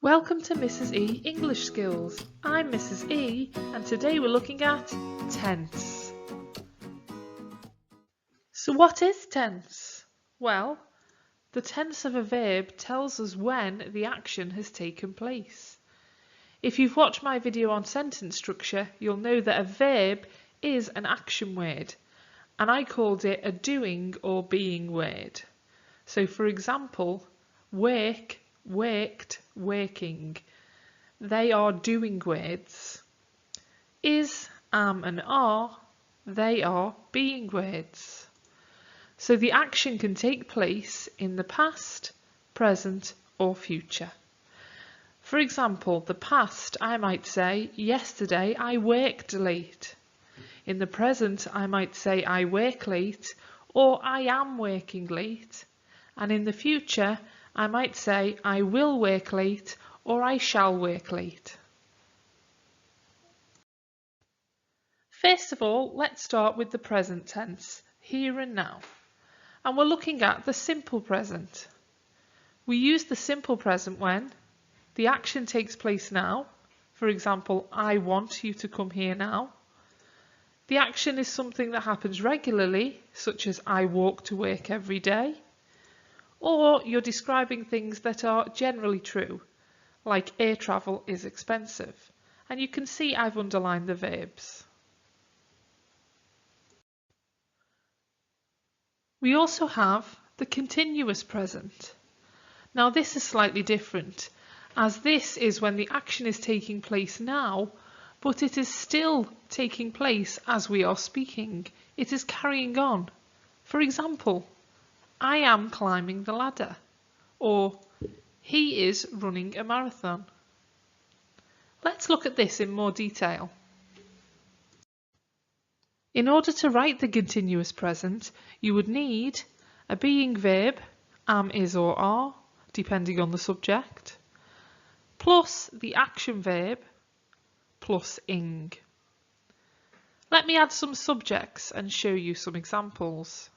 Welcome to Mrs. E English Skills. I'm Mrs. E and today we're looking at tense. So what is tense? Well, the tense of a verb tells us when the action has taken place. If you've watched my video on sentence structure, you'll know that a verb is an action word, and I called it a doing or being word. So for example, work, worked, working. They are doing words. Is, am and are, they are being words. So the action can take place in the past, present or future. For example, the past, I might say, yesterday I worked late. In the present, I might say I work late or I am working late. And in the future, I might say I will work late or I shall work late. First of all, let's start with the present tense, here and now. And we're looking at the simple present. We use the simple present when the action takes place now. For example, I want you to come here now. The action is something that happens regularly, such as I walk to work every day. Or you're describing things that are generally true, like air travel is expensive. And you can see I've underlined the verbs. We also have the continuous present. Now this is slightly different, as this is when the action is taking place now, but it is still taking place as we are speaking. It is carrying on. For example, I am climbing the ladder, or he is running a marathon. Let's look at this in more detail. In order to write the continuous present, you would need a being verb, am, is or are, depending on the subject, plus the action verb, plus ing. Let me add some subjects and show you some examples.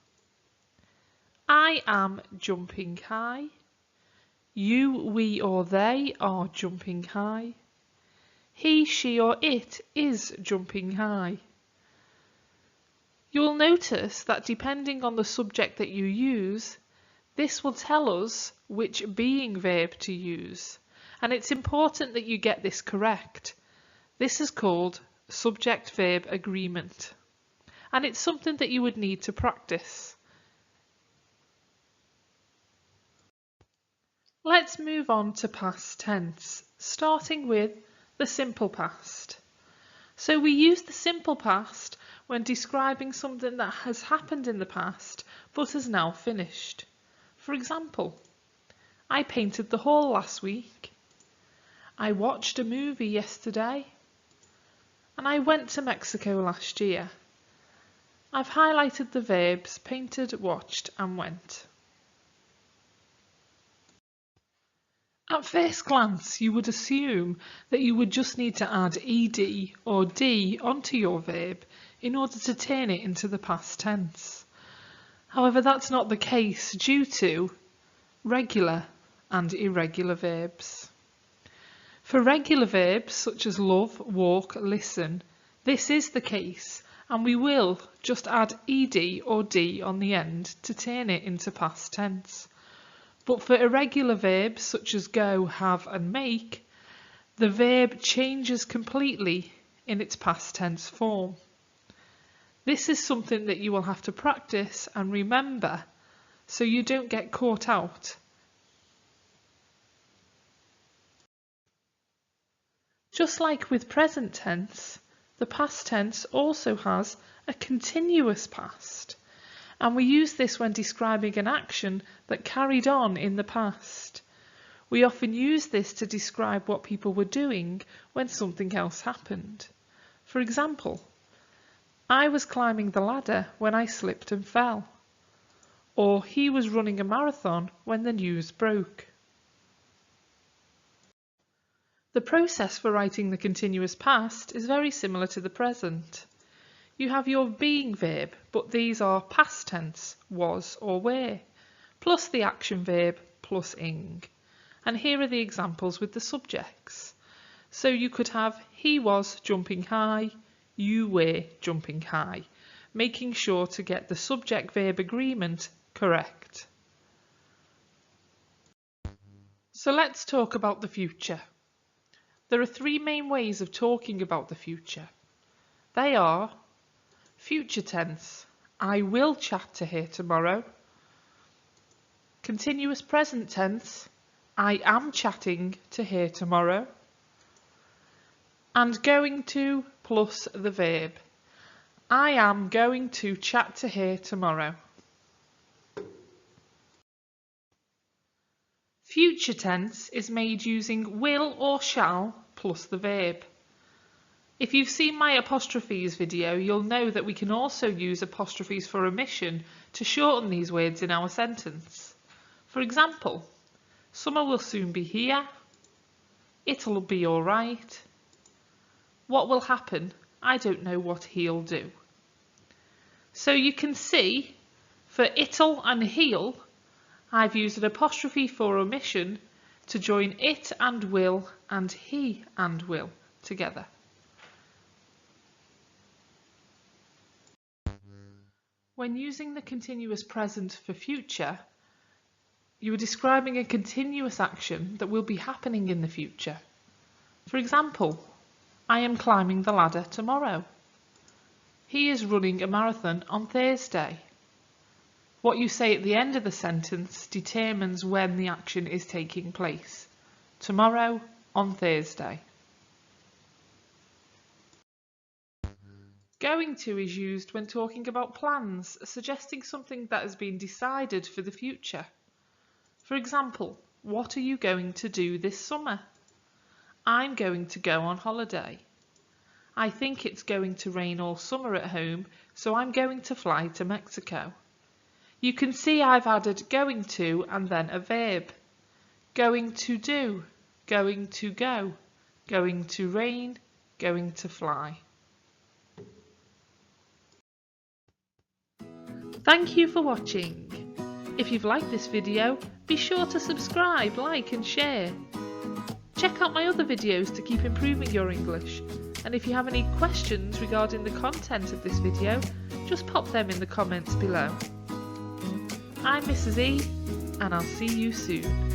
I am jumping high. You, we or they are jumping high. He, she or it is jumping high. You will notice that depending on the subject that you use, this will tell us which being verb to use. And it's important that you get this correct. This is called subject-verb agreement. And it's something that you would need to practice. Let's move on to past tense, starting with the simple past. So we use the simple past when describing something that has happened in the past but is now finished. For example, I painted the hall last week. I watched a movie yesterday. And I went to Mexico last year. I've highlighted the verbs painted, watched and went. At first glance, you would assume that you would just need to add ed or d onto your verb in order to turn it into the past tense. However, that's not the case due to regular and irregular verbs. For regular verbs such as love, walk, listen, this is the case, and we will just add ed or d on the end to turn it into past tense. But for irregular verbs such as go, have and make, the verb changes completely in its past tense form. This is something that you will have to practice and remember so you don't get caught out. Just like with present tense, the past tense also has a continuous past. And we use this when describing an action that carried on in the past. We often use this to describe what people were doing when something else happened. For example, I was climbing the ladder when I slipped and fell. Or he was running a marathon when the news broke. The process for writing the continuous past is very similar to the present. You have your being verb, but these are past tense, was or were, plus the action verb, plus ing. And here are the examples with the subjects. So you could have he was jumping high, you were jumping high, making sure to get the subject-verb agreement correct. So let's talk about the future. There are three main ways of talking about the future. They are future tense, I will chat to her tomorrow. Continuous present tense, I am chatting to her tomorrow. And going to plus the verb, I am going to chat to her tomorrow. Future tense is made using will or shall plus the verb. If you've seen my apostrophes video, you'll know that we can also use apostrophes for omission to shorten these words in our sentence. For example, summer will soon be here, it'll be alright, what will happen, I don't know what he'll do. So you can see, for it'll and he'll, I've used an apostrophe for omission to join it and will and he and will together. When using the continuous present for future, you are describing a continuous action that will be happening in the future. For example, I am climbing the ladder tomorrow. He is running a marathon on Thursday. What you say at the end of the sentence determines when the action is taking place. Tomorrow, on Thursday. Going to is used when talking about plans, suggesting something that has been decided for the future. For example, what are you going to do this summer? I'm going to go on holiday. I think it's going to rain all summer at home, so I'm going to fly to Mexico. You can see I've added going to and then a verb. Going to do, going to go, going to rain, going to fly. Thank you for watching. If you've liked this video, be sure to subscribe, like and share. Check out my other videos to keep improving your English. And if you have any questions regarding the content of this video, just pop them in the comments below. I'm Mrs. E, and I'll see you soon.